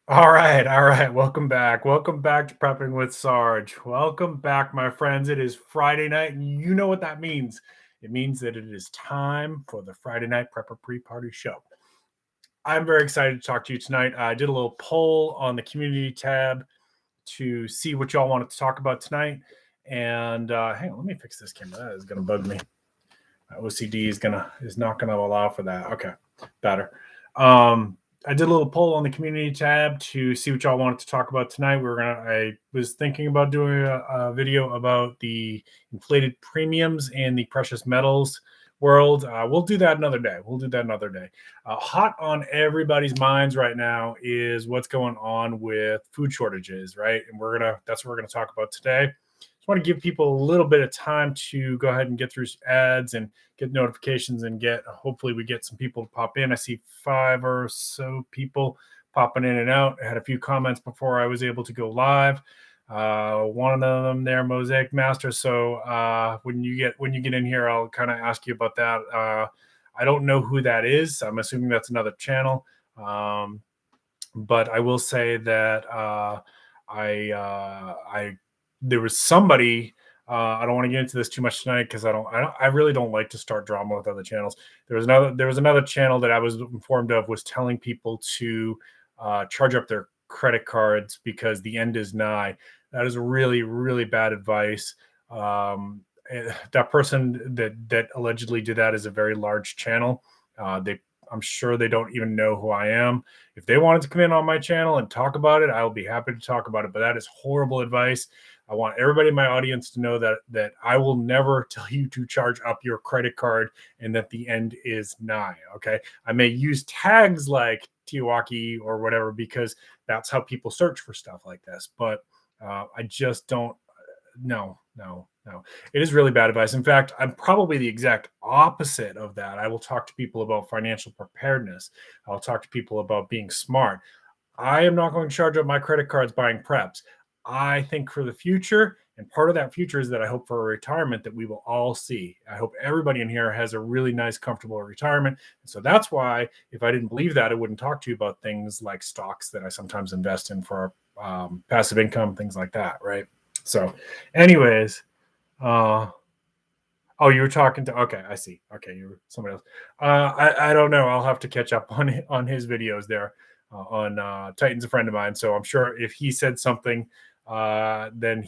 All right, all right. Welcome back. Welcome back to Prepping with Sarge. Welcome back, my friends. It is Friday night, and you know what that means. It means that it is time for the Friday Night Prepper Pre-Party Show. I'm very excited to talk to you tonight. I did a little poll on the community tab to see what y'all wanted to talk about tonight. And hang on, let me fix this camera. That is going to bug me. OCD is not gonna allow for that. Okay, better. I did a little poll on the community tab to see what y'all wanted to talk about tonight. I was thinking about doing a video about the inflated premiums in the precious metals world. We'll do that another day. Hot on everybody's minds right now is what's going on with food shortages, right? And that's what we're gonna talk about today. Just want to give people a little bit of time to go ahead and get through ads and get notifications and hopefully we get some people to pop in. I see 5 or so people popping in and out. I had a few comments before I was able to go live. One of them there, Mosaic Master. So when you get in here, I'll kind of ask you about that. I don't know who that is. I'm assuming that's another channel. But I will say that I there was somebody. I don't want to get into this too much tonight because I really don't like to start drama with other channels. There was another channel that I was informed of was telling people to charge up their credit cards because the end is nigh. That is really, really bad advice. That person that allegedly did that is a very large channel. I'm sure they don't even know who I am. If they wanted to come in on my channel and talk about it, I will be happy to talk about it. But that is horrible advice. I want everybody in my audience to know that I will never tell you to charge up your credit card and that the end is nigh. Okay. I may use tags like Teotwawki or whatever because that's how people search for stuff like this. But I just don't. No. It is really bad advice. In fact, I'm probably the exact opposite of that. I will talk to people about financial preparedness. I'll talk to people about being smart. I am not going to charge up my credit cards buying preps. I think for the future, and part of that future is that I hope for a retirement that we will all see. I hope everybody in here has a really nice, comfortable retirement. And so that's why, if I didn't believe that, I wouldn't talk to you about things like stocks that I sometimes invest in for passive income, things like that, right? So, anyways, oh, you were talking to. Okay, I see. Okay, you were somebody else. I don't know. I'll have to catch up on his videos there. On Titan's a friend of mine, so I'm sure if he said something, then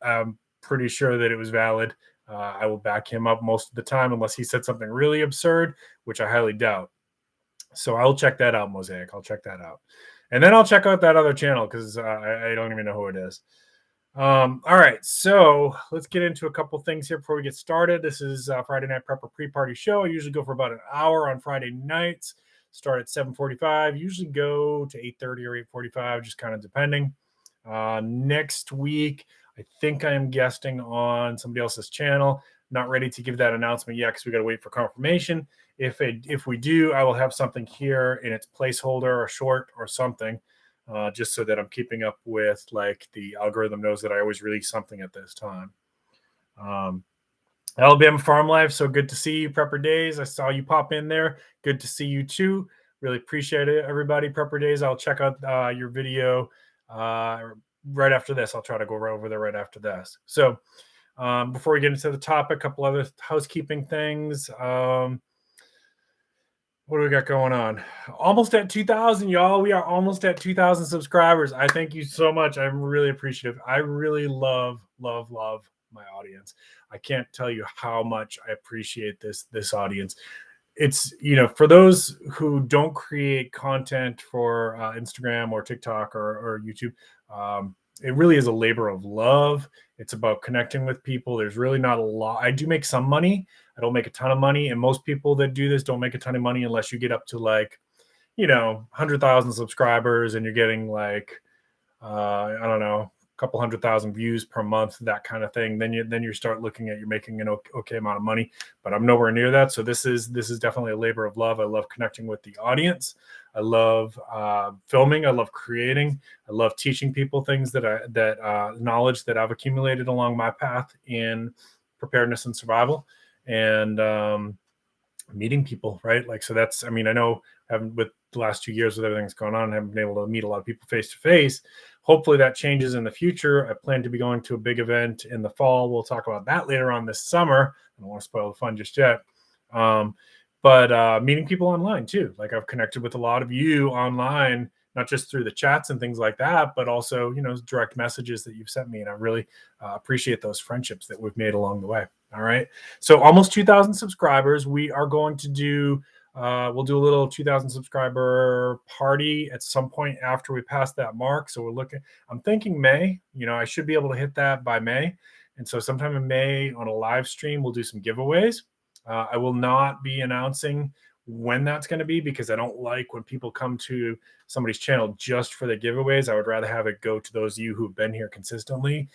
I'm pretty sure that it was valid. I will back him up most of the time, unless he said something really absurd, which I highly doubt. So I'll check that out, Mosaic. I'll check that out, and then I'll check out that other channel because I don't even know who it is. All right, so let's get into a couple things here before we get started. This is Friday Night Prepper Pre-Party Show. I usually go for about an hour on Friday nights. Start at 7:45. Usually go to 8:30 or 8:45, just kind of depending. Next week, I think I am guesting on somebody else's channel. Not ready to give that announcement yet because we got to wait for confirmation. If we do, I will have something here in its placeholder, a short or something. Just so that I'm keeping up with, like, the algorithm knows that I always release something at this time. Alabama Farm Life, so good to see you, Prepper Days. I saw you pop in there. Good to see you too. Really appreciate it, everybody. Prepper Days, I'll check out your video right after this. I'll try to go right over there right after this. So before we get into the topic, a couple other housekeeping things. What do we got going on? Almost at 2,000, y'all. We are almost at 2,000 subscribers. I thank you so much. I'm really appreciative. I really love my audience. I can't tell you how much I appreciate this audience. It's, for those who don't create content for Instagram or TikTok or YouTube, it really is a labor of love. It's about connecting with people. There's really not a lot. I do make some money. I don't make a ton of money. And most people that do this don't make a ton of money unless you get up to 100,000 subscribers and you're getting I don't know, a couple 100,000 views per month, that kind of thing. Then you start looking at you're making an okay amount of money, but I'm nowhere near that. So this is definitely a labor of love. I love connecting with the audience. I love filming. I love creating. I love teaching people things that knowledge that I've accumulated along my path in preparedness and survival, and meeting people, right? So that's, I know haven't, with the last 2 years with everything that's going on, haven't been able to meet a lot of people face to face. Hopefully that changes in the future. I plan to be going to a big event in the fall. We'll talk about that later on this summer. I don't want to spoil the fun just yet. But meeting people online too. Like I've connected with a lot of you online, not just through the chats and things like that, but also, direct messages that you've sent me. And I really appreciate those friendships that we've made along the way. All right. So almost 2,000 subscribers. We are going to do, we'll do a little 2,000 subscriber party at some point after we pass that mark. So I'm thinking May, I should be able to hit that by May. And so sometime in May on a live stream, we'll do some giveaways. I will not be announcing when that's going to be because I don't like when people come to somebody's channel just for the giveaways. I would rather have it go to those of you who've been here consistently.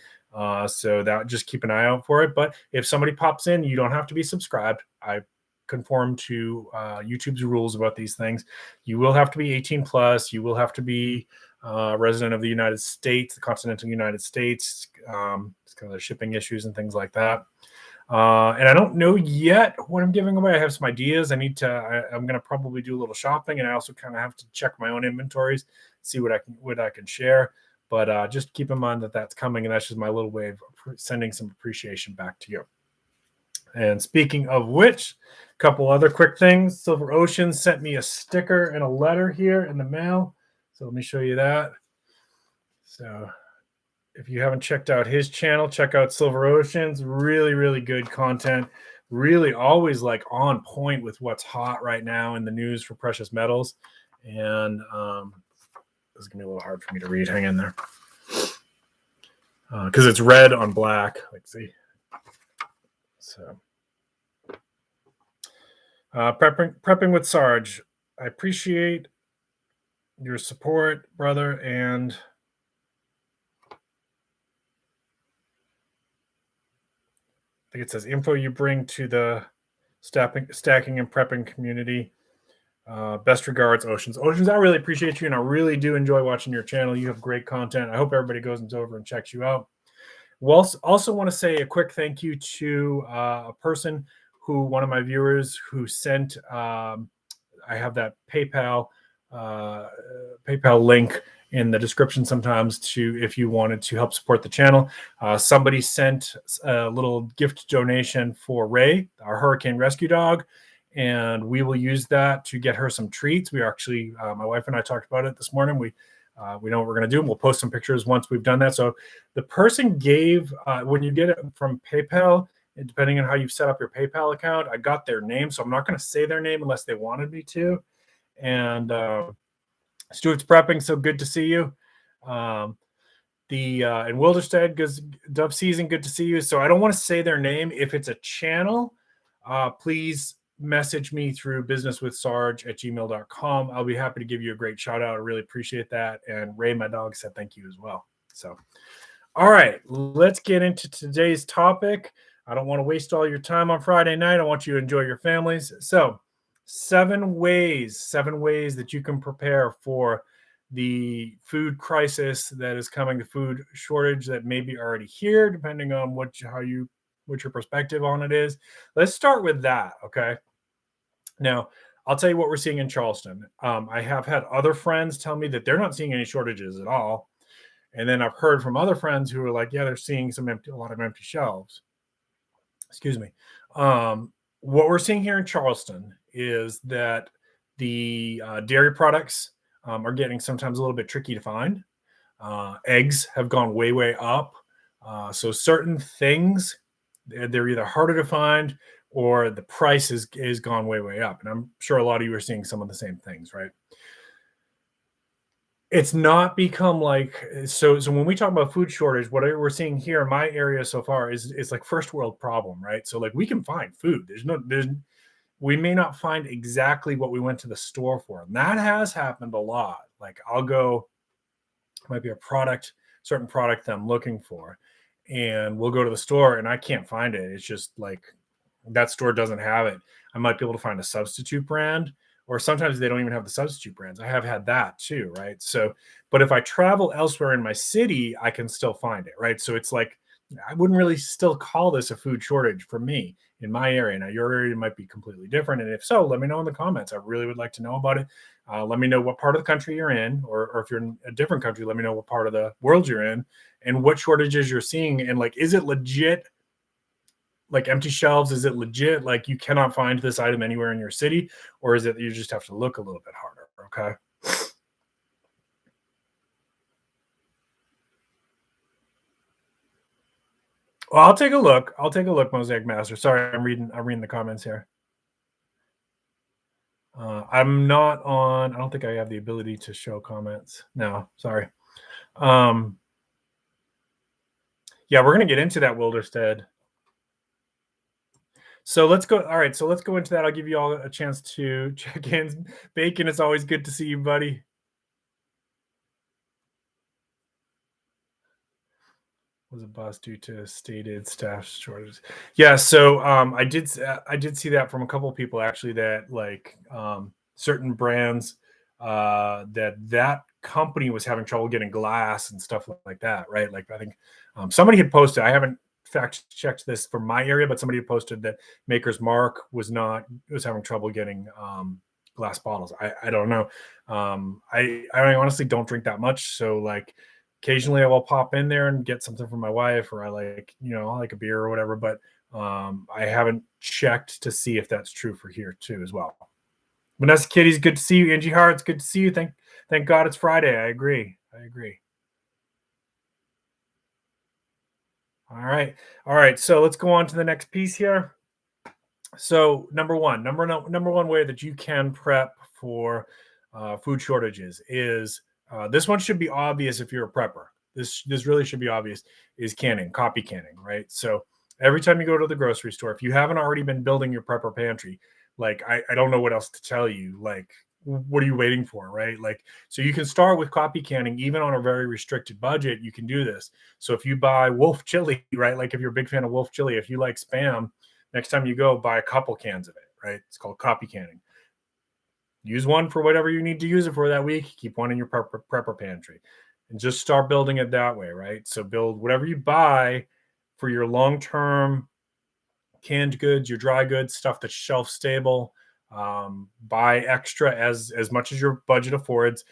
So that, just keep an eye out for it. But if somebody pops in, you don't have to be subscribed. I conform to YouTube's rules about these things. You will have to be 18 plus. You will have to be resident of the United States, the continental United States. It's kind of the shipping issues and things like that. And I don't know yet what I'm giving away. I have some ideas. I'm going to probably do a little shopping, and I also kind of have to check my own inventories, see what I can share. But just keep in mind that that's coming, and that's just my little way of sending some appreciation back to you. And speaking of which, a couple other quick things. Silver Ocean sent me a sticker and a letter here in the mail. So let me show you that. So if you haven't checked out his channel, check out Silver Ocean's. Really, really good content. Really always like on point with what's hot right now in the news for precious metals. And this is going to be a little hard for me to read. Hang in there. Because it's red on black. Let's see. So, prepping with Sarge. I appreciate your support, brother, and I think it says info you bring to the stacking and prepping community. Best regards, Oceans. Oceans, I really appreciate you, and I really do enjoy watching your channel. You have great content. I hope everybody goes over and checks you out. We'll also want to say a quick thank you to a person one of my viewers who sent, I have that PayPal link in the description sometimes if you wanted to help support the channel. Somebody sent a little gift donation for Ray, our hurricane rescue dog, and we will use that to get her some treats. We actually, my wife and I talked about it this morning. We know what we're going to do, and we'll post some pictures once we've done that. So the person gave, when you get it from PayPal, depending on how you've set up your PayPal account, I got their name, so I'm not going to say their name unless they wanted me to. And Stuart's Prepping, so good to see you. In Wilderstead, Dove Season, good to see you. So I don't want to say their name. If it's a channel, please message me through businesswithsarge@gmail.com. I'll be happy to give you a great shout out. I really appreciate that. And Ray, my dog, said thank you as well. So, all right, let's get into today's topic. I don't want to waste all your time on Friday night. I want you to enjoy your families. So 7 ways that you can prepare for the food crisis that is coming, the food shortage that may be already here, depending on what your perspective on it is. Let's start with that, okay? Now, I'll tell you what we're seeing in Charleston. I have had other friends tell me that they're not seeing any shortages at all. And then I've heard from other friends who are like, yeah, they're seeing a lot of empty shelves. Excuse me. What we're seeing here in Charleston is that the dairy products are getting sometimes a little bit tricky to find. Eggs have gone way, way up. So certain things, they're either harder to find or the price is gone way, way up. And I'm sure a lot of you are seeing some of the same things, right? It's not become like, so when we talk about food shortage, what we're seeing here in my area so far is like first world problem, right? So like we can find food. We may not find exactly what we went to the store for. And that has happened a lot. Like might be a certain product that I'm looking for, and we'll go to the store and I can't find it. It's just like that store doesn't have it. I might be able to find a substitute brand, or sometimes they don't even have the substitute brands. I have had that too, right? So, but if I travel elsewhere in my city, I can still find it, right? So it's like, I wouldn't really still call this a food shortage for me in my area. Now, your area might be completely different. And if so, let me know in the comments. I really would like to know about it. Let me know what part of the country you're in, or if you're in a different country, let me know what part of the world you're in and what shortages you're seeing. And like, is it legit? Like empty shelves? Is it legit? Like you cannot find this item anywhere in your city, or is it you just have to look a little bit harder? Okay. Well, I'll take a look. I'll take a look, Mosaic Master. Sorry, I'm reading the comments here. I'm not on. I don't think I have the ability to show comments. No, sorry. Um, yeah, we're gonna get into that Wilderstead. So let's go. All right, so let's go into that. I'll give you all a chance to check in. Bacon, it's always good to see you, buddy. Was a bust due to stated staff shortages. Yeah, so I did see that from a couple of people actually that like certain brands that company was having trouble getting glass and stuff like that, right? Like I think somebody had posted. I haven't fact checked this for my area, but somebody had posted that Maker's Mark was having trouble getting glass bottles. I don't know. I honestly don't drink that much, so like occasionally I will pop in there and get something from my wife, or I like, I like a beer or whatever, but I haven't checked to see if that's true for here too as well. Vanessa Kitty's good to see you. Angie Hart's good to see you. Thank God it's Friday. I agree. I agree. All right. All right. So let's go on to the next piece here. So number one way that you can prep for food shortages is this one should be obvious if you're a prepper. This really should be obvious is canning, copy canning, right? So every time you go to the grocery store, if you haven't already been building your prepper pantry, like I don't know what else to tell you. Like, what are you waiting for, right? Like, so you can start with copy canning even on a very restricted budget. You can do this. So if you buy Wolf chili, right? Like if you're a big fan of Wolf chili, if you like Spam, next time you go, buy a couple cans of it, right? It's called copy canning. Use one for whatever you need to use it for that week. Keep one in your prepper pantry and just start building it that way, right? So build whatever you buy for your long-term canned goods, your dry goods, stuff that's shelf stable. Buy extra as much as your budget affords.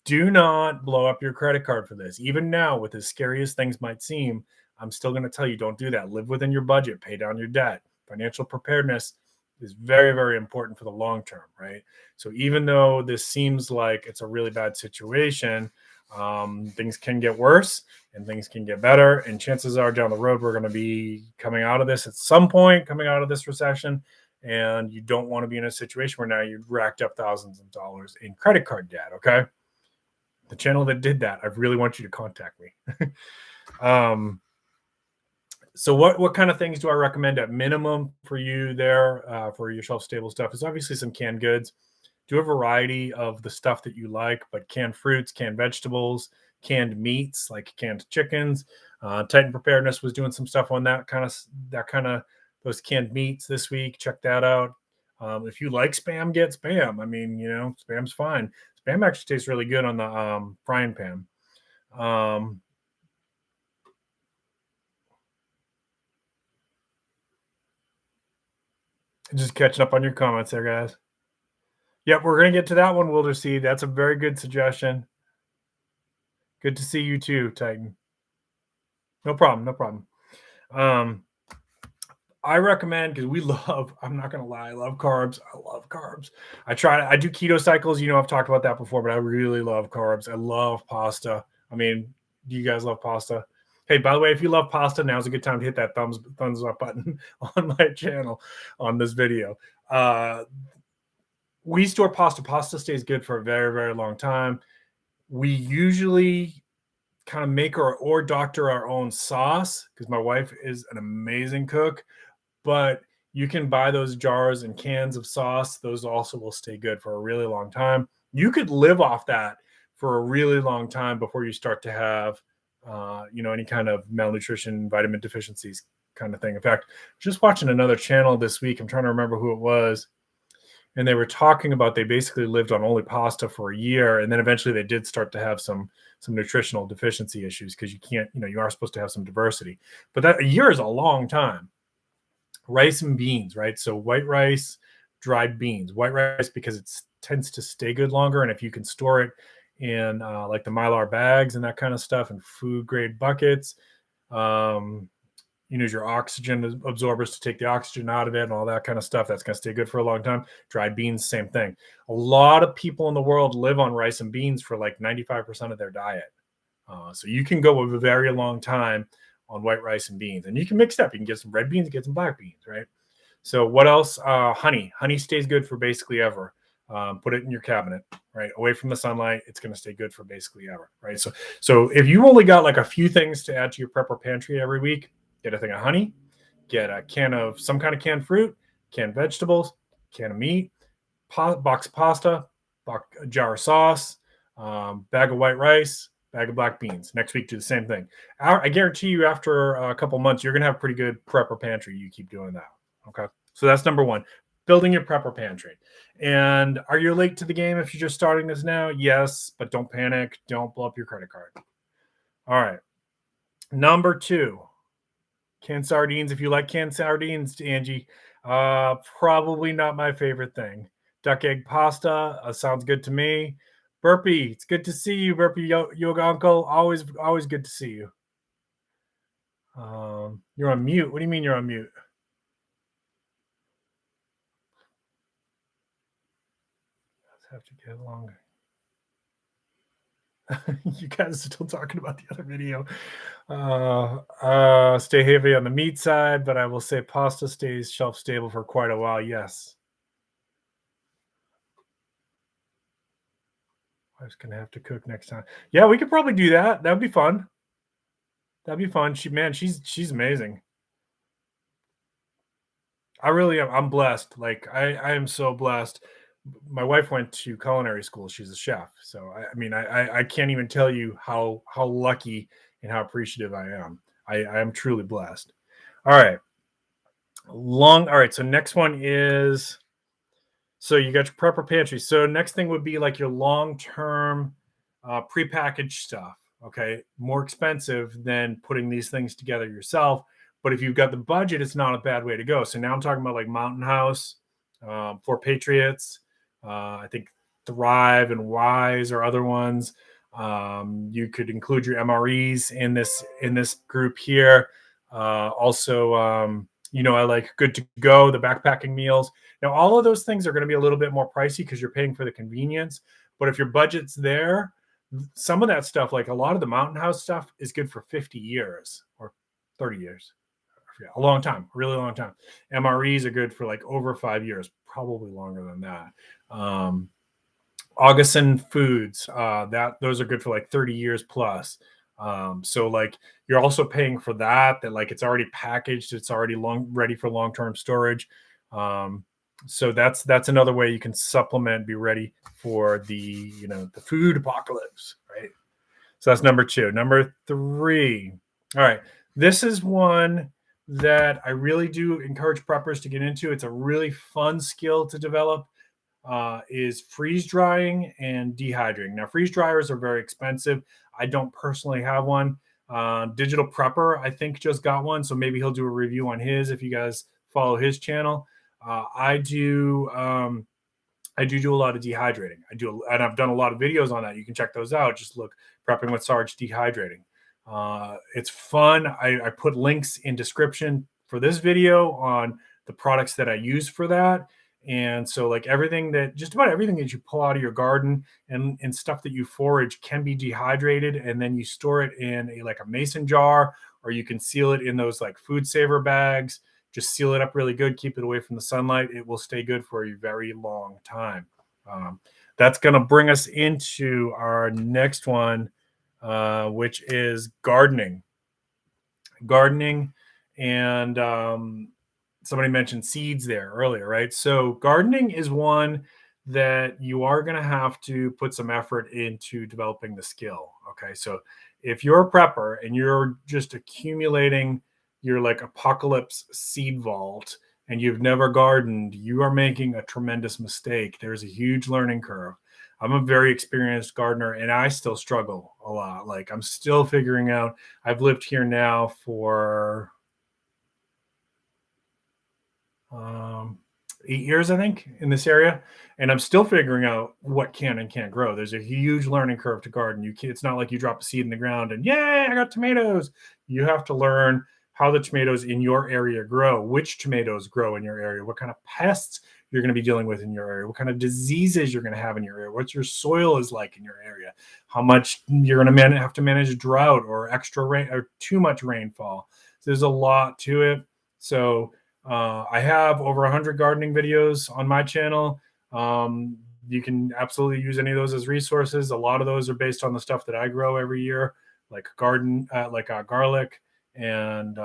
Do not blow up your credit card for this. Even now, with as scary as things might seem, I'm still going to tell you, don't do that. Live within your budget, pay down your debt. Financial preparedness is very, very important for the long term, right? So even though this seems like it's a really bad situation, things can get worse and things can get better. And chances are down the road, we're going to be coming out of this at some point, coming out of this recession. And you don't want to be in a situation where now you've racked up thousands of dollars in credit card debt, okay? The channel that did that, I really want you to contact me. So what kind of things do I recommend at minimum for you there for your shelf stable stuff? Is obviously some canned goods. Do a variety of the stuff that you like, but canned fruits, canned vegetables, canned meats like canned chickens. Titan Preparedness was doing some stuff on that kind of those canned meats this week. Check that out. If you like Spam, get Spam. I mean, Spam's fine. Spam actually tastes really good on the frying pan. Just catching up on your comments there, guys. Yep, we're gonna get to that one, Wilder Seed. That's a very good suggestion. Good to see you too, Titan. No problem, no problem. I recommend because we love, I'm not gonna lie, I love carbs. I love carbs. I do keto cycles, I've talked about that before, but I really love carbs. I love pasta. I mean, do you guys love pasta? Hey, by the way, if you love pasta, now's a good time to hit that thumbs up button on my channel on this video. We store pasta. Pasta stays good for a very, very long time. We usually kind of make or doctor our own sauce because my wife is an amazing cook, but you can buy those jars and cans of sauce. Those also will stay good for a really long time. You could live off that for a really long time before you start to have, any kind of malnutrition, vitamin deficiencies kind of thing. In fact, just watching another channel this week, I'm trying to remember who it was. And they were talking about they basically lived on only pasta for a year. And then eventually they did start to have some nutritional deficiency issues because you can't, you are supposed to have some diversity. But that a year is a long time. Rice and beans, right? So white rice, dried beans. White rice because it's tends to stay good longer. And if you can store it in like the Mylar bags and that kind of stuff and food grade buckets, you use your oxygen absorbers to take the oxygen out of it and all that kind of stuff. That's going to stay good for a long time. Dried beans, same thing. A lot of people in the world live on rice and beans for like 95% of their diet. So you can go a very long time on white rice and beans, and you can mix it up. You can get some red beans, get some black beans, right? So what else? Honey. Honey stays good for basically ever. Put it in your cabinet, right? Away from the sunlight. It's going to stay good for basically ever, right? So if you only got like a few things to add to your prepper pantry every week, get a thing of honey, get a can of some kind of canned fruit, canned vegetables, can of meat, box of pasta, a jar of sauce, bag of white rice, bag of black beans. Next week, do the same thing. I guarantee you after a couple months, you're going to have a pretty good prepper pantry. You keep doing that. Okay. So that's number one, building your prepper pantry. And are you late to the game if you're just starting this now? Yes, but don't panic. Don't blow up your credit card. All right. Number two, canned sardines. If you like canned sardines, Angie, probably not my favorite thing. Duck egg pasta sounds good to me. Burpee, it's good to see you, Burpee Yoga Uncle. Always good to see you. You're on mute. What do you mean you're on mute? Have to get longer. You guys are still talking about the other video. Stay heavy on the meat side, but I will say pasta stays shelf stable for quite a while. Yes. I was gonna have to cook next time. Yeah, we could probably do that. That would be fun. That'd be fun. She's amazing. I really am. I'm blessed. Like I am so blessed. My wife went to culinary school. She's a chef. So I mean, I can't even tell you how lucky and how appreciative I am. I am truly blessed. All right. All right. So next one is, so you got your prepper pantry. So next thing would be like your long-term prepackaged stuff. Okay. More expensive than putting these things together yourself. But if you've got the budget, it's not a bad way to go. So now I'm talking about like Mountain House, For Patriots, I think Thrive and Wise or other ones. You could include your MREs in this group here. Also, I like Good to Go, the backpacking meals. Now, all of those things are going to be a little bit more pricey because you're paying for the convenience. But if your budget's there, some of that stuff, like a lot of the Mountain House stuff, is good for 50 years or 30 years. A long time, a really long time. MREs are good for like over 5 years, probably longer than that. Augustin Foods, those are good for like 30 years plus. So like you're also paying for that like it's already packaged, it's already ready for long-term storage. So that's another way you can supplement, be ready for the food apocalypse, right? So that's number two. Number three. All right. This is one that I really do encourage preppers to get into. It's a really fun skill to develop. Is freeze drying and dehydrating. Now, freeze dryers are very expensive. I don't personally have one. Digital Prepper, I think, just got one, so maybe he'll do a review on his if you guys follow his channel. I do a lot of dehydrating. And I've done a lot of videos on that. You can check those out. Just look Prepping with Sarge Dehydrating. It's fun. I put links in description for this video on the products that I use for that. And so like just about everything that you pull out of your garden and stuff that you forage can be dehydrated, and then you store it in a mason jar, or you can seal it in those like food saver bags. Just seal it up really good, keep it away from the sunlight. It will stay good for a very long time. That's going to bring us into our next one, which is gardening. And somebody mentioned seeds there earlier, right? So gardening is one that you are going to have to put some effort into developing the skill. Okay. So if you're a prepper and you're just accumulating your like apocalypse seed vault and you've never gardened, you are making a tremendous mistake. There's a huge learning curve. I'm a very experienced gardener and I still struggle a lot. Like I'm still figuring out. I've lived here now for 8 years, I think, in this area, and I'm still figuring out what can and can't grow. There's a huge learning curve to garden. It's not like you drop a seed in the ground and yay, I got tomatoes. You have to learn how the tomatoes in your area grow, which tomatoes grow in your area, what kind of pests you're going to be dealing with in your area, what kind of diseases you're going to have in your area, what your soil is like in your area, how much you're going to have to manage drought or extra rain or too much rainfall. So there's a lot to it. So I have over 100 gardening videos on my channel. You can absolutely use any of those as resources. A lot of those are based on the stuff that I grow every year, like garlic and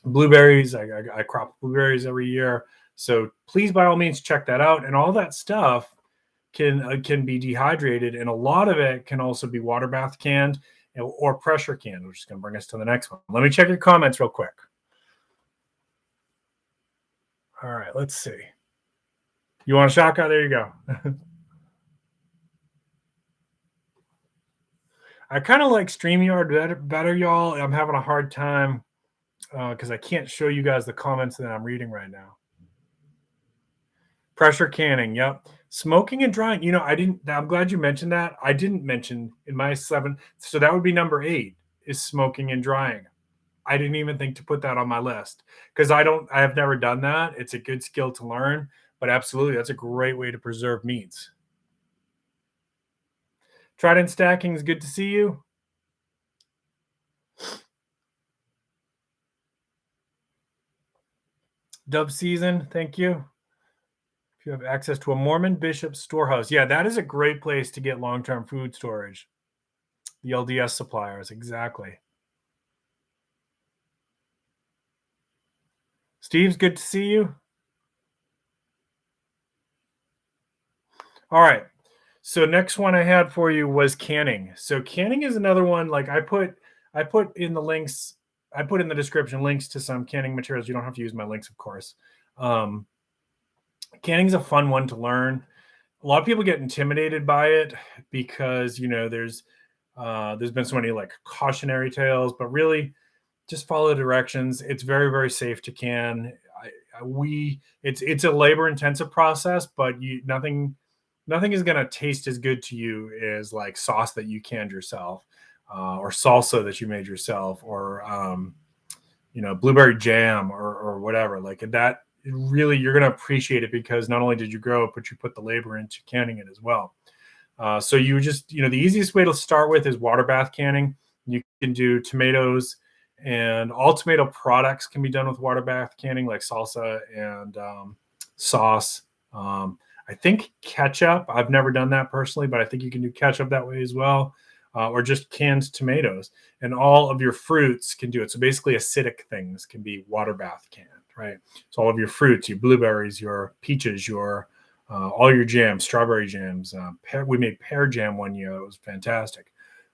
blueberries. I crop blueberries every year. So please, by all means, check that out. And all that stuff can be dehydrated, and a lot of it can also be water bath canned or pressure canned, which is going to bring us to the next one. Let me check your comments real quick. All right, let's see. You want a shotgun? There you go. I kind of like StreamYard better, y'all. I'm having a hard time because I can't show you guys the comments that I'm reading right now. Pressure canning, yep. Smoking and drying. I'm glad you mentioned that. I didn't mention in my 7. So that would be number 8 is smoking and drying. I didn't even think to put that on my list because I have never done that. It's a good skill to learn, but absolutely, that's a great way to preserve meats. Trident Stacking is good to see you. Dub Season, thank you. If you have access to a Mormon bishop's storehouse. Yeah, that is a great place to get long-term food storage. The LDS suppliers, exactly. Steve's good to see you. All right. So next one I had for you was canning. So canning is another one. Like I put in the links, I put in the description links to some canning materials. You don't have to use my links, of course. Canning is a fun one to learn. A lot of people get intimidated by it because there's been so many like cautionary tales, but really just follow the directions. It's very, very safe to can. It's a labor intensive process, but nothing is going to taste as good to you as like sauce that you canned yourself, or salsa that you made yourself, or blueberry jam or whatever. Like that, really, you're going to appreciate it because not only did you grow it, but you put the labor into canning it as well. So you just, the easiest way to start with is water bath canning. You can do tomatoes, and all tomato products can be done with water bath canning, like salsa and sauce. I think ketchup. I've never done that personally, but I think you can do ketchup that way as well, or just canned tomatoes. And all of your fruits can do it. So basically, acidic things can be water bath canned, right? So all of your fruits, your blueberries, your peaches, your all your jams, strawberry jams. We made pear jam one year. It was fantastic.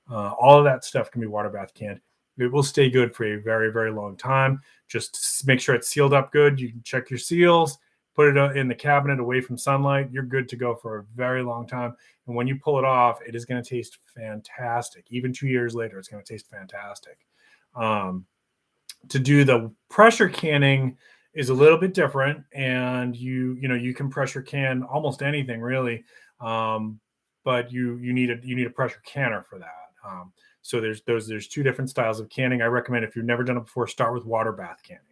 All of that stuff can be water bath canned. It will stay good for a very, very long time. Just make sure it's sealed up good. You can check your seals, put it in the cabinet away from sunlight. You're good to go for a very long time. And when you pull it off, it is going to taste fantastic. Even 2 years later, it's going to taste fantastic. To do the pressure canning is a little bit different, and you can pressure can almost anything really, but you need a pressure canner for that. So there's 2 different styles of canning. I recommend, if you've never done it before, start with water bath canning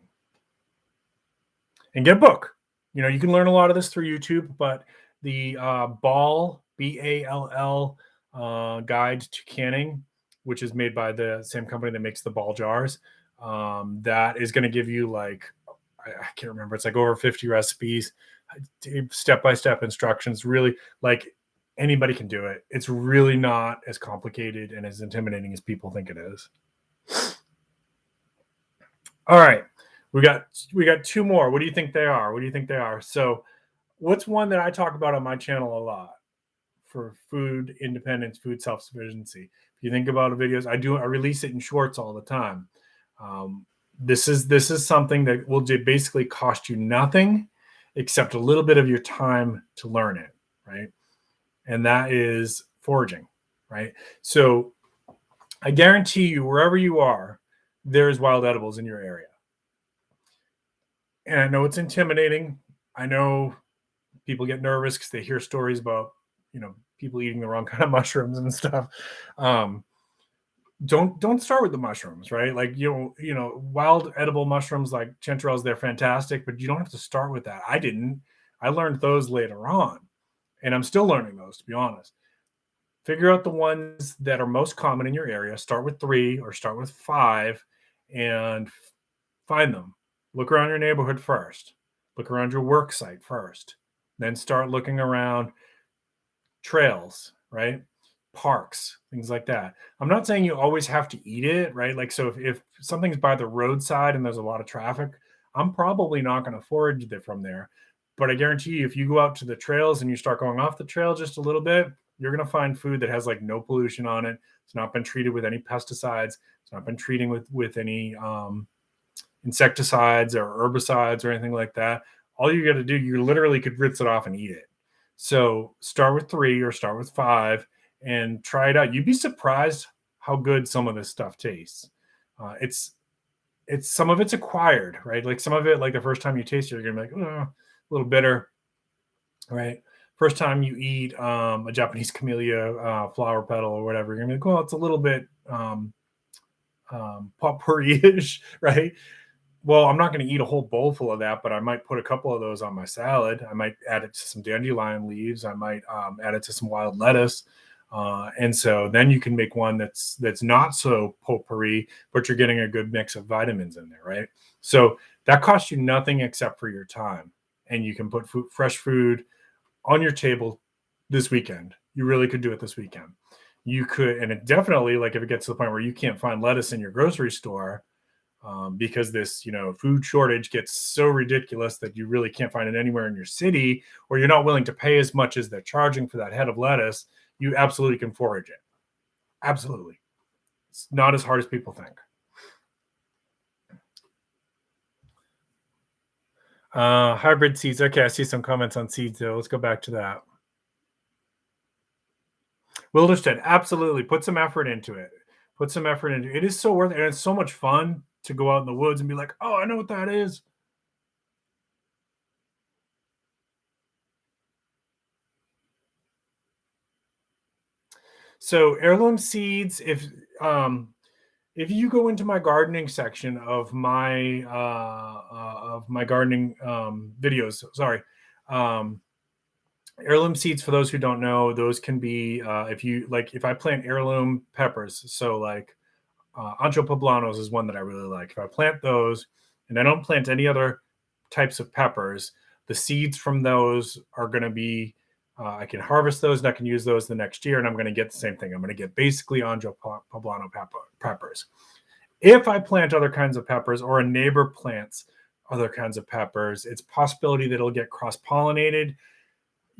and get a book. You can learn a lot of this through YouTube, but the Ball BALL guide to canning, which is made by the same company that makes the ball jars, that is going to give you like, I can't remember, it's like over 50 recipes, step-by-step instructions. Really, like, anybody can do it. It's really not as complicated and as intimidating as people think it is. All right. We got 2 more. What do you think they are? So what's one that I talk about on my channel a lot for food independence, food self-sufficiency? If you think about the videos, I release it in shorts all the time. This is something that will basically cost you nothing except a little bit of your time to learn it, right? And that is foraging, right? So I guarantee you, wherever you are, there's wild edibles in your area. And I know it's intimidating. I know people get nervous because they hear stories about, people eating the wrong kind of mushrooms and stuff. Um, don't start with the mushrooms, right? Like, wild edible mushrooms like chanterelles, they're fantastic, but you don't have to start with that. I didn't. I learned those later on, and I'm still learning those, to be honest. Figure out the ones that are most common in your area. Start with 3 or start with 5 and find them. Look around your neighborhood first. Look around your work site first. Then start looking around trails, right? Parks, things like that. I'm not saying you always have to eat it, right? Like, so if something's by the roadside and there's a lot of traffic, I'm probably not going to forage it from there. But I guarantee you, if you go out to the trails and you start going off the trail just a little bit, you're going to find food that has like no pollution on it. It's not been treated with any pesticides. It's not been treating with any insecticides or herbicides or anything like that. All you got to do, you literally could rinse it off and eat it. So start with 3 or start with 5 and try it out. You'd be surprised how good some of this stuff tastes. It's some of it's acquired, right? Like some of it, like the first time you taste it, you're gonna be like, oh, a little bitter, right? First time you eat a Japanese camellia flower petal or whatever, you're gonna be like, well, it's a little bit potpourri-ish, right? Well, I'm not going to eat a whole bowl full of that, but I might put a couple of those on my salad. I might add it to some dandelion leaves. I might add it to some wild lettuce. And so then you can make one that's not so potpourri, but you're getting a good mix of vitamins in there, right? So that costs you nothing except for your time. And you can put fresh food on your table this weekend. You really could do it this weekend. You could, and it definitely, like if it gets to the point where you can't find lettuce in your grocery store, because this, food shortage gets so ridiculous that you really can't find it anywhere in your city, or you're not willing to pay as much as they're charging for that head of lettuce, you absolutely can forage it. Absolutely. It's not as hard as people think. Hybrid seeds. Okay, I see some comments on seeds though. Let's go back to that. Wilderstead, absolutely. Put some effort into it. Put some effort into it. It is so worth it. And it's so much fun to go out in the woods and be like, oh, I know what that is. So Heirloom Seeds, if you go into my gardening section of my gardening videos, sorry, Heirloom Seeds, for those who don't know, those can be if I plant heirloom peppers, so like ancho poblanos is one that I really like. If I plant those and I don't plant any other types of peppers, the seeds from those are going to be, I can harvest those and I can use those the next year, and I'm going to get the same thing. I'm going to get basically ancho poblano peppers. If I plant other kinds of peppers or a neighbor plants other kinds of peppers, it's a possibility that it'll get cross-pollinated.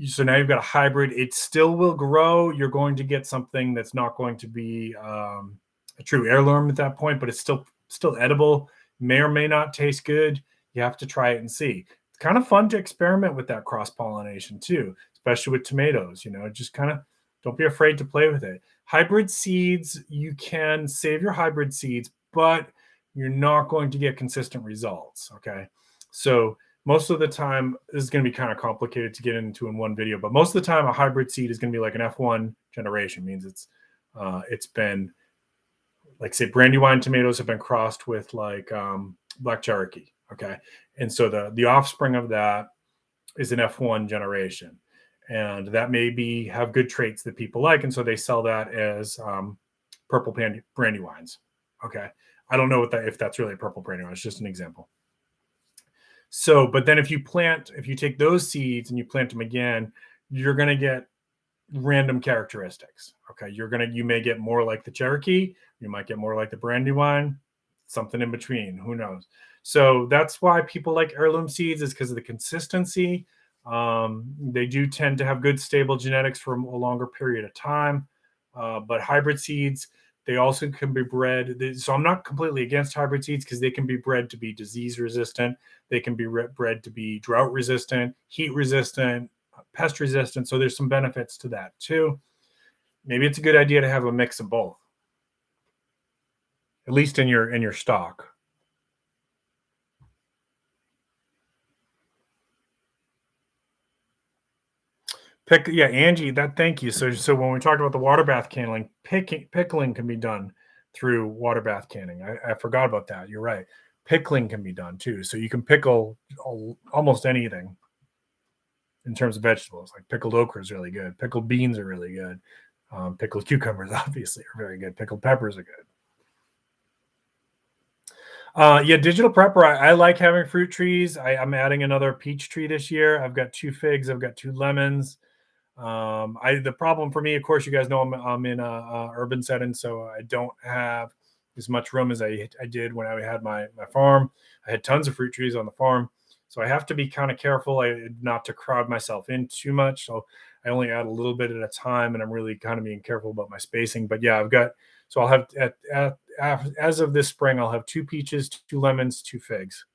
So now you've got a hybrid. It still will grow. You're going to get something that's not going to be a true heirloom at that point, but it's still edible. May or may not taste good. You have to try it and see. It's kind of fun to experiment with that cross-pollination too, especially with tomatoes. Just kind of don't be afraid to play with it. Hybrid seeds, you can save your hybrid seeds, but you're not going to get consistent results. Okay. So most of the time, this is going to be kind of complicated to get into in one video, but most of the time a hybrid seed is going to be like an F1 generation. Means it's been, like, say, Brandywine tomatoes have been crossed with like Black Cherokee. Okay. And so the offspring of that is an F1 generation. And that may have good traits that people like. And so they sell that as purple Brandywines. Okay. I don't know if that's really a purple Brandywine. It's just an example. So, but then if you take those seeds and you plant them again, you're going to get random characteristics. Okay. You may get more like the Cherokee. You might get more like the Brandywine, something in between. Who knows? So that's why people like heirloom seeds, is because of the consistency. They do tend to have good stable genetics for a longer period of time. But hybrid seeds, they also can be bred. So I'm not completely against hybrid seeds, because they can be bred to be disease resistant. They can be bred to be drought resistant, heat resistant, pest resistant. So there's some benefits to that too. Maybe it's a good idea to have a mix of both, at least in your stock. Yeah, Angie, thank you. So when we talked about the water bath canning, pickling can be done through water bath canning. I forgot about that. You're right. Pickling can be done too. So you can pickle almost anything in terms of vegetables. Like pickled okra is really good. Pickled beans are really good. Pickled cucumbers obviously are very good. Pickled peppers are good. Yeah, digital prepper. I like having fruit trees. I'm adding another peach tree this year. I've got 2 figs. I've got 2 lemons. The problem for me, of course, you guys know I'm in a urban setting, so I don't have as much room as I did when I had my farm. I had tons of fruit trees on the farm, so I have to be kind of careful not to crowd myself in too much. So I only add a little bit at a time, and I'm really kind of being careful about my spacing. But yeah, I've got so I'll have as of this spring, I'll have 2 peaches, 2 lemons, 2 figs.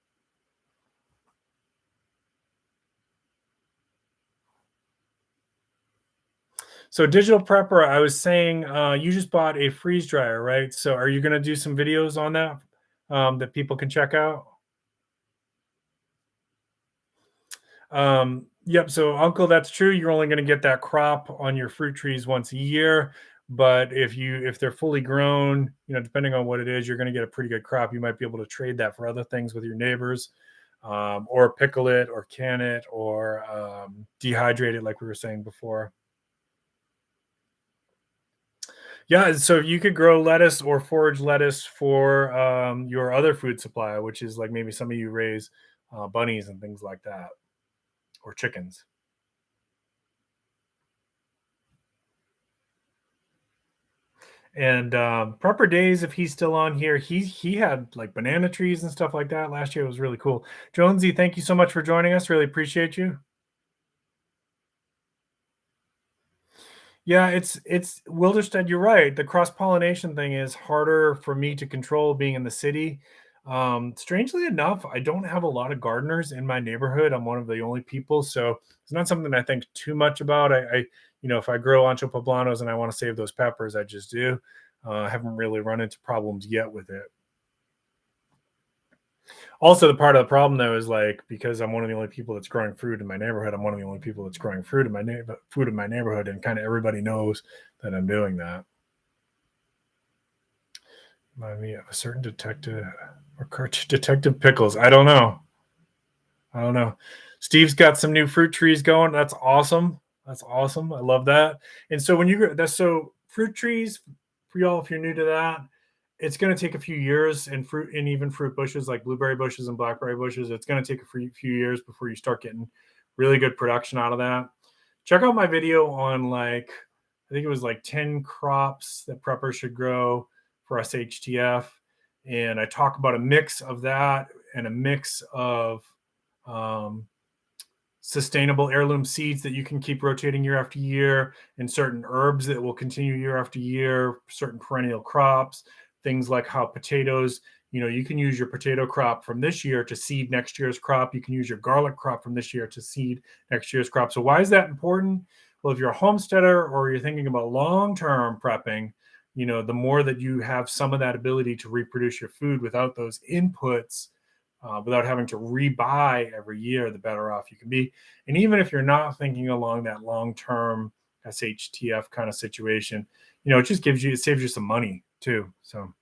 So digital prepper, I was saying, you just bought a freeze dryer, right? So are you going to do some videos on that that people can check out? Yep. So Uncle, that's true. You're only going to get that crop on your fruit trees once a year. But if they're fully grown, depending on what it is, you're going to get a pretty good crop. You might be able to trade that for other things with your neighbors, or pickle it, or can it, or dehydrate it, like we were saying before. Yeah, so you could grow lettuce or forage lettuce for your other food supply, which is like maybe some of you raise bunnies and things like that, or chickens. And Prepper Days, if he's still on here, he had like banana trees and stuff like that last year. It was really cool. Jonesy, thank you so much for joining us. Really appreciate you. Yeah, it's Wilderstead, you're right. The cross-pollination thing is harder for me to control being in the city. Strangely enough, I don't have a lot of gardeners in my neighborhood. I'm one of the only people, so it's not something I think too much about. If I grow ancho poblanos and I want to save those peppers, I just do. I haven't really run into problems yet with it. Also, the part of the problem though is like because I'm one of the only people that's growing fruit in my neighborhood. I'm one of the only people that's growing fruit in my food in my neighborhood, and kind of everybody knows that I'm doing that. Remind me of a certain detective or Detective Pickles. I don't know. I don't know. Steve's got some new fruit trees going. That's awesome. That's awesome. I love that. And so when you that's so fruit trees for y'all, if you're new to that, it's going to take a few years, and fruit and even fruit bushes like blueberry bushes and blackberry bushes. It's going to take a few years before you start getting really good production out of that. Check out my video on I think it was like 10 crops that preppers should grow for SHTF. And I talk about a mix of that and a mix of um, sustainable heirloom seeds that you can keep rotating year after year, and certain herbs that will continue year after year, certain perennial crops, things like how potatoes, you can use your potato crop from this year to seed next year's crop. You can use your garlic crop from this year to seed next year's crop. So why is that important? Well, if you're a homesteader or you're thinking about long-term prepping, the more that you have some of that ability to reproduce your food without those inputs, without having to rebuy every year, the better off you can be. And even if you're not thinking along that long-term SHTF kind of situation, it just it saves you some money too. So,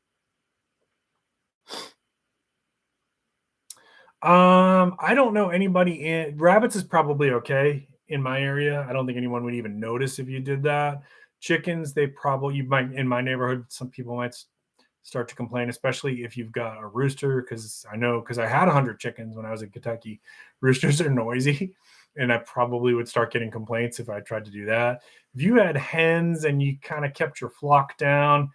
I don't know anybody in rabbits is probably okay in my area. I don't think anyone would even notice if you did that. Chickens, you might in my neighborhood, some people might start to complain, especially if you've got a rooster. Because I had 100 chickens when I was in Kentucky. Roosters are noisy, and I probably would start getting complaints if I tried to do that. If you had hens and you kind of kept your flock down,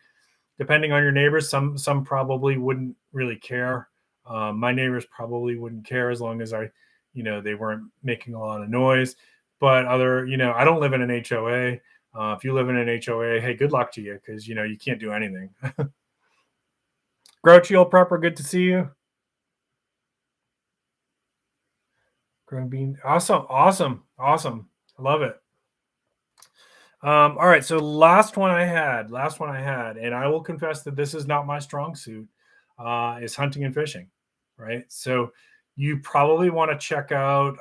depending on your neighbors, some probably wouldn't really care. My neighbors probably wouldn't care as long as they weren't making a lot of noise. But I don't live in an HOA. If you live in an HOA, hey, good luck to you, because you can't do anything. Grouchy old prepper, good to see you. Growing bean, awesome, awesome, awesome. I love it. All right, so last one I had, and I will confess that this is not my strong suit, is hunting and fishing, right? So you probably want to check out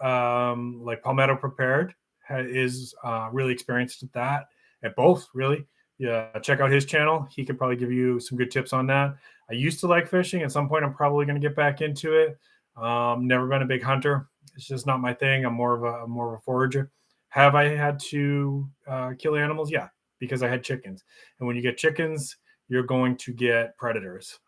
like Palmetto Prepared. is really experienced at that, at both, really. Yeah, check out his channel. He can probably give you some good tips on that. I used to like fishing. At some point, I'm probably going to get back into it. Never been a big hunter. It's just not my thing. I'm more of a forager. Have I had to kill animals? Yeah, because I had chickens. And when you get chickens, you're going to get predators.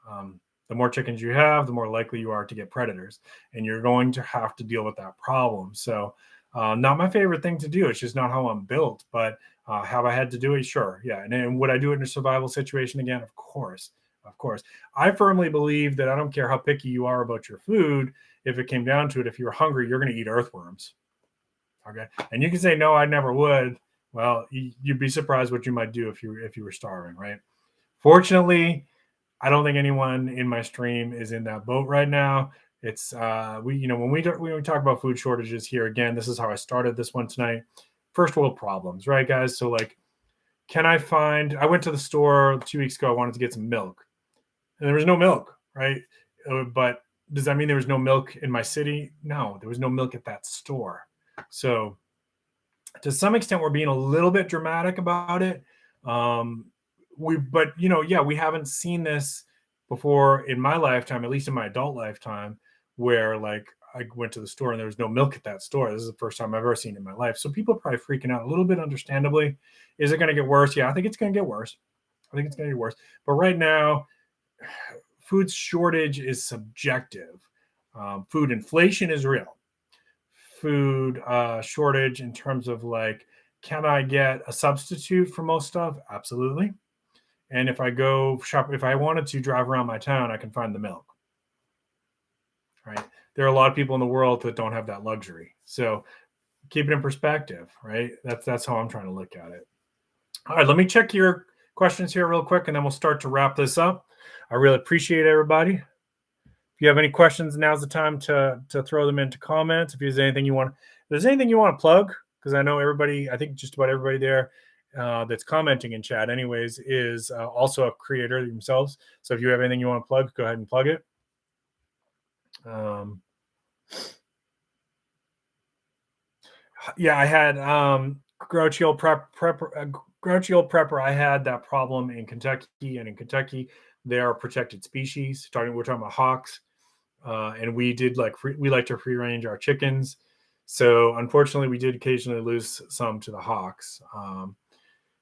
The more chickens you have, the more likely you are to get predators, and you're going to have to deal with that problem. So, not my favorite thing to do. It's just not how I'm built. But have I had to do it? Sure, yeah. And would I do it in a survival situation again? Of course, of course. I firmly believe that I don't care how picky you are about your food. If it came down to it, if you're hungry, you're going to eat earthworms. Okay, and you can say no, I never would. Well, you'd be surprised what you might do if you were starving, right? Fortunately, I don't think anyone in my stream is in that boat right now. It's when we talk about food shortages here, again, this is how I started this one tonight. First world problems, right, guys? So like, I went to the store 2 weeks ago. I wanted to get some milk, and there was no milk, right? But does that mean there was no milk in my city? No, there was no milk at that store. So to some extent, we're being a little bit dramatic about it. We haven't seen this before in my lifetime, at least in my adult lifetime, where like I went to the store and there was no milk at that store. This is the first time I've ever seen it in my life. So people are probably freaking out a little bit, understandably. Is it going to get worse? Yeah, I think it's going to get worse. But right now, food shortage is subjective. Food inflation is real. Food shortage in terms of like, can I get a substitute for most stuff? Absolutely. And if I go shop, if I wanted to drive around my town, I can find the milk. Right? There are a lot of people in the world that don't have that luxury. So keep it in perspective, right? That's how I'm trying to look at it. All right, let me check your questions here real quick, and then we'll start to wrap this up. I really appreciate everybody. If you have any questions, now's the time to throw them into comments. If there's anything you want to plug, because I know everybody, I think just about everybody there that's commenting in chat anyways is also a creator themselves. So if you have anything you want to plug, go ahead and plug it. I had Grouchy Old Prepper. I had that problem in Kentucky, and in Kentucky they are protected species. We're talking about hawks, and we like to free range our chickens. So unfortunately, we did occasionally lose some to the hawks.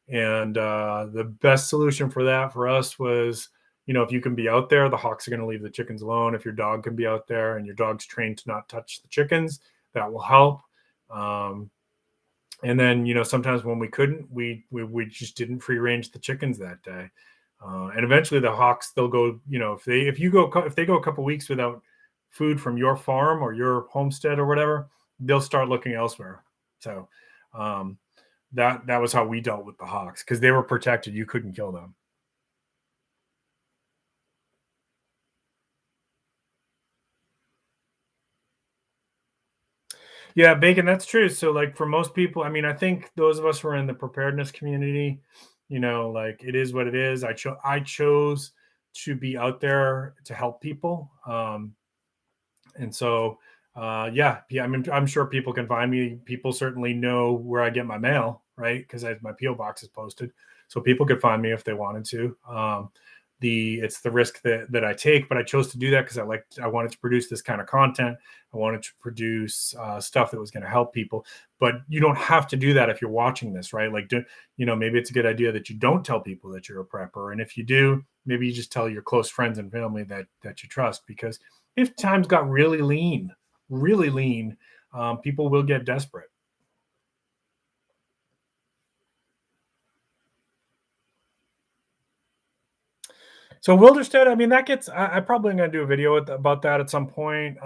And the best solution for that for us was, if you can be out there, the hawks are going to leave the chickens alone. If your dog can be out there and your dog's trained to not touch the chickens, that will help. And then, sometimes when we couldn't, we just didn't free range the chickens that day. And eventually the hawks, they'll go, if they go a couple weeks without food from your farm or your homestead or whatever, they'll start looking elsewhere. So, that was how we dealt with the hawks, because they were protected. You couldn't kill them. Yeah, Bacon, that's true. So like for most people, I mean, I think those of us who are in the preparedness community, like it is what it is. I chose to be out there to help people. And so I'm sure people can find me. People certainly know where I get my mail, right? Because my PO box is posted, so people could find me if they wanted to. It's the risk that I take, but I chose to do that because I wanted to produce this kind of content. I wanted to produce stuff that was going to help people. But you don't have to do that if you're watching this, right? Like, maybe it's a good idea that you don't tell people that you're a prepper, and if you do, maybe you just tell your close friends and family that you trust. Because if times got really lean, people will get desperate. So Wilderstead, I mean, I probably am going to do a video about that at some point.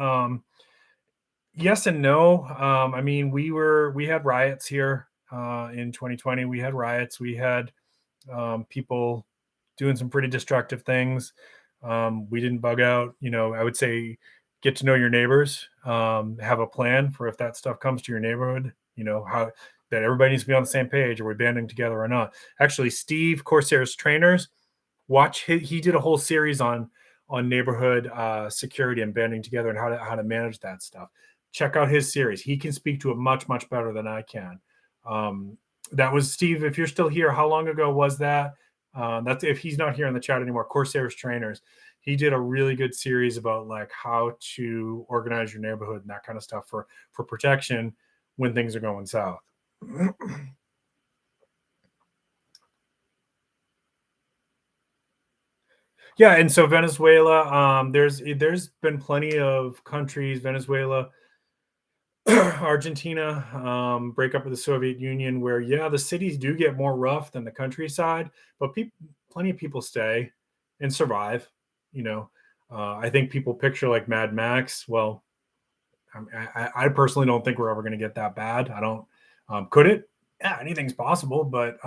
Yes and no. I mean, we had riots here in 2020. We had riots. We had people doing some pretty destructive things. We didn't bug out. I would say get to know your neighbors. Have a plan for if that stuff comes to your neighborhood. How that everybody needs to be on the same page. Are we banding together or not? Actually, Steve Corsair's Trainers. He did a whole series on neighborhood security and banding together and how to manage that stuff. Check out his series. He can speak to it much better than I can. That was Steve. If you're still here, how long ago was that? That's if he's not here in the chat anymore. Corsairs Trainers. He did a really good series about like how to organize your neighborhood and that kind of stuff for protection when things are going south. Yeah, and so Venezuela, there's been plenty of countries, Venezuela, Argentina, breakup of the Soviet Union, where yeah, the cities do get more rough than the countryside, but plenty of people stay and survive. You know, I think people picture like Mad Max. Well, I personally don't think we're ever going to get that bad. I don't. Could it? Yeah, anything's possible. But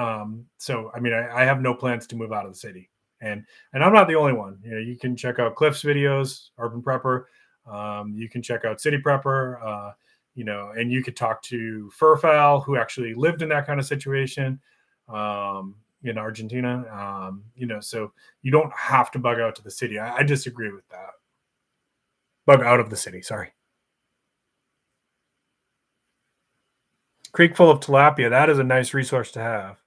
so I mean, I have no plans to move out of the city, and I'm not the only one. You know, you can check out Cliff's videos, Urban Prepper. You can check out City Prepper. You know, and you could talk to Furfowl, who actually lived in that kind of situation in Argentina. You know, so you don't have to bug out to the city. I disagree with that. Bug out of the city. Sorry. Creek full of tilapia. That is a nice resource to have.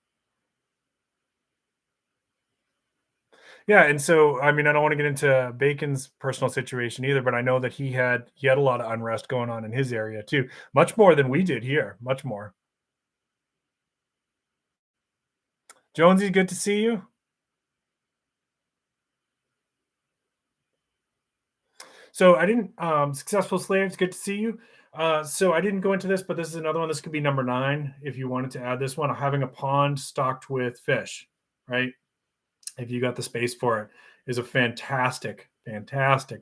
Yeah, and so I mean, I don't want to get into Bacon's personal situation either, but I know that he had a lot of unrest going on in his area too, much more than we did here, much more. Jonesy, good to see you. So I didn't successful slaves, good to see you. So I didn't go into this, but this is another one. This could be number 9 if you wanted to add this one. Having a pond stocked with fish, right? If you got the space for it, is a fantastic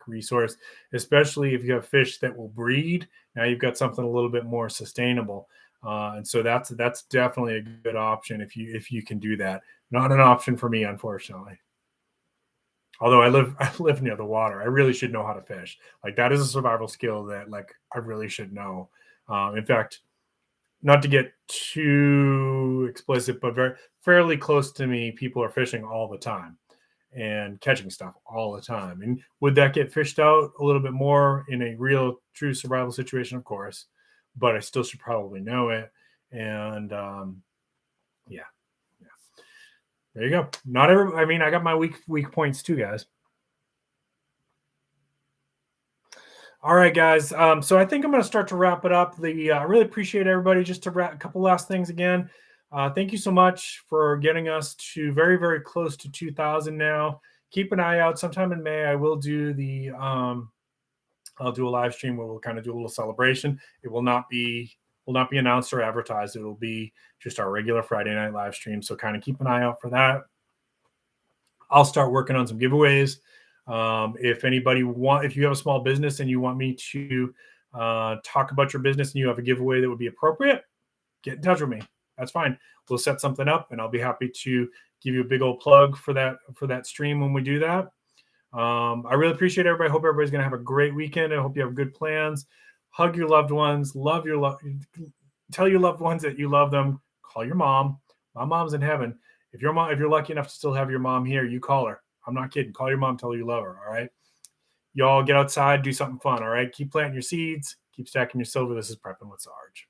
resource, especially if you have fish that will breed. Now you've got something a little bit more sustainable, and so that's definitely a good option if you can do that. Not an option for me, unfortunately. Although I live near the water, I really should know how to fish. Like that is a survival skill that like I really should know. In fact, not to get too explicit, but fairly close to me, people are fishing all the time and catching stuff all the time. And would that get fished out a little bit more in a real, true survival situation? Of course, but I still should probably know it. And yeah, there you go. Not every. I mean, I got my weak points too, guys. All right, guys. So I think I'm going to start to wrap it up. I really appreciate everybody. Just to wrap a couple last things again. Thank you so much for getting us to very, very close to 2,000 now. Keep an eye out. Sometime in May, I will do I'll do a live stream where we'll kind of do a little celebration. It will not be announced or advertised. It will be just our regular Friday night live stream. So kind of keep an eye out for that. I'll start working on some giveaways. If you have a small business and you want me to talk about your business and you have a giveaway that would be appropriate, get in touch with me. That's fine. We'll set something up and I'll be happy to give you a big old plug for that stream when we do that. I really appreciate everybody. I hope everybody's going to have a great weekend. I hope you have good plans. Hug your loved ones. Tell your loved ones that you love them. Call your mom. My mom's in heaven. If you're lucky enough to still have your mom here, you call her. I'm not kidding. Call your mom, tell her you love her. All right. Y'all get outside, do something fun. All right. Keep planting your seeds. Keep stacking your silver. This is Prepping with Sarge.